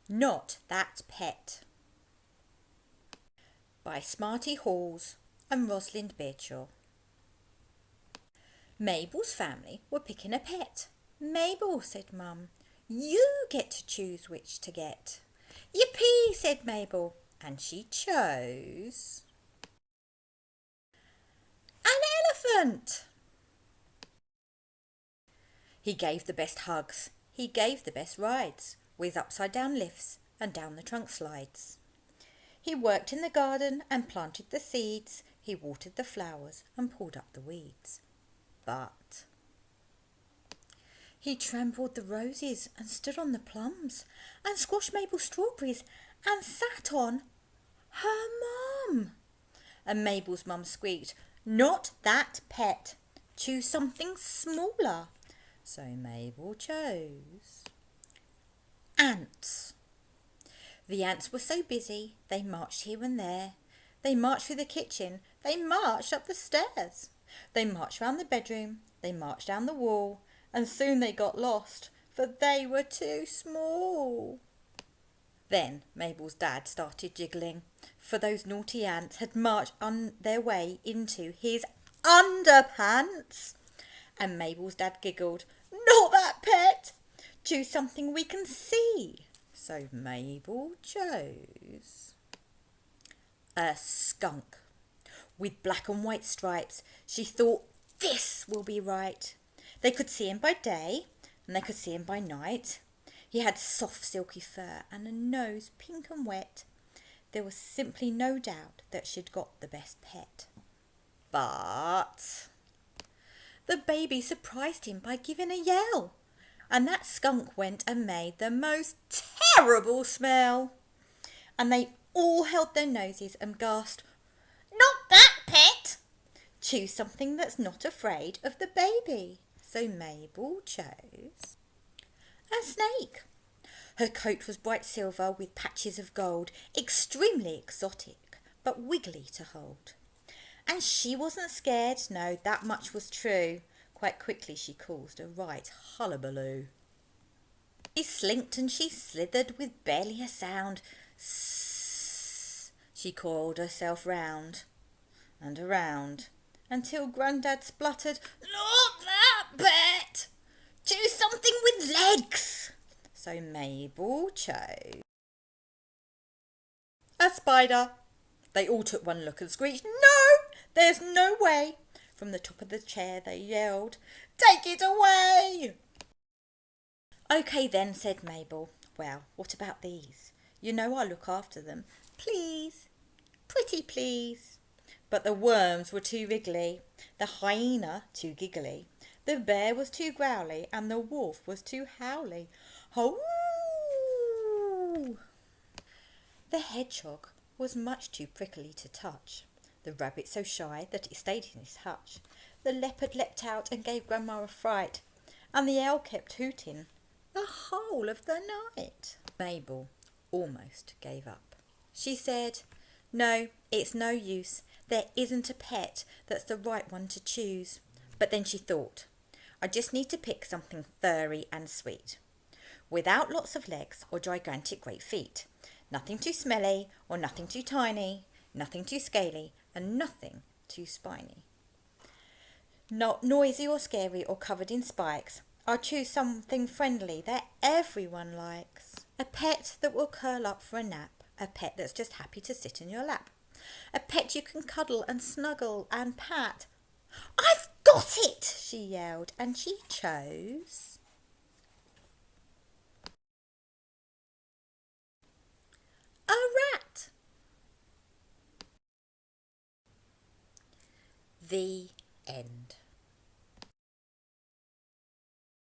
Not That Pet by Smarty Halls and Rosalind Beardshaw. Mabel's family were picking a pet. Mabel, said Mum, you get to choose which to get. Yippee, said Mabel, and she chose an elephant. He gave the best hugs, he gave the best rides, with upside-down lifts and down the trunk slides. He worked in the garden and planted the seeds, he watered the flowers and pulled up the weeds. But he trampled the roses and stood on the plums and squashed Mabel's strawberries and sat on her mum. And Mabel's mum squeaked, not that pet, choose something smaller. So Mabel chose ants. The ants were so busy, they marched here and there. They marched through the kitchen, they marched up the stairs. They marched round the bedroom, they marched down the wall, and soon they got lost, for they were too small. Then Mabel's dad started jiggling, for those naughty ants had marched on their way into his underpants. And Mabel's dad giggled, not that pet, choose something we can see. So Mabel chose a skunk with black and white stripes. She thought, this will be right. They could see him by day and they could see him by night. He had soft silky fur and a nose pink and wet. There was simply no doubt that she'd got the best pet. But the baby surprised him by giving a yell, and that skunk went and made the most terrible smell. And they all held their noses and gasped, not that pet! Choose something that's not afraid of the baby. So Mabel chose a snake. Her coat was bright silver with patches of gold, extremely exotic, but wiggly to hold. And she wasn't scared, no, that much was true. Quite quickly she caused a right hullabaloo. She slinked and she slithered with barely a sound. Sss, she coiled herself round and around until Grandad spluttered, not that pet! Choose something with legs! So Mabel chose a spider. They all took one look and screeched, no, there's no way. From the top of the chair they yelled, take it away! OK then, said Mabel. Well, what about these? You know I'll look after them. Please, pretty please. But the worms were too wriggly, the hyena too giggly, the bear was too growly, and the wolf was too howly. Ho! The hedgehog was much too prickly to touch, the rabbit so shy that it stayed in his hutch. The leopard leapt out and gave Grandma a fright, and the owl kept hooting the whole of the night. Mabel almost gave up. She said, no, it's no use. There isn't a pet that's the right one to choose. But then she thought, I just need to pick something furry and sweet, without lots of legs or gigantic great feet. Nothing too smelly or nothing too tiny, nothing too scaly and nothing too spiny. Not noisy or scary or covered in spikes. I'll choose something friendly that everyone likes. A pet that will curl up for a nap. A pet that's just happy to sit in your lap. A pet you can cuddle and snuggle and pat. I've got it, she yelled, and she chose a rat. The end.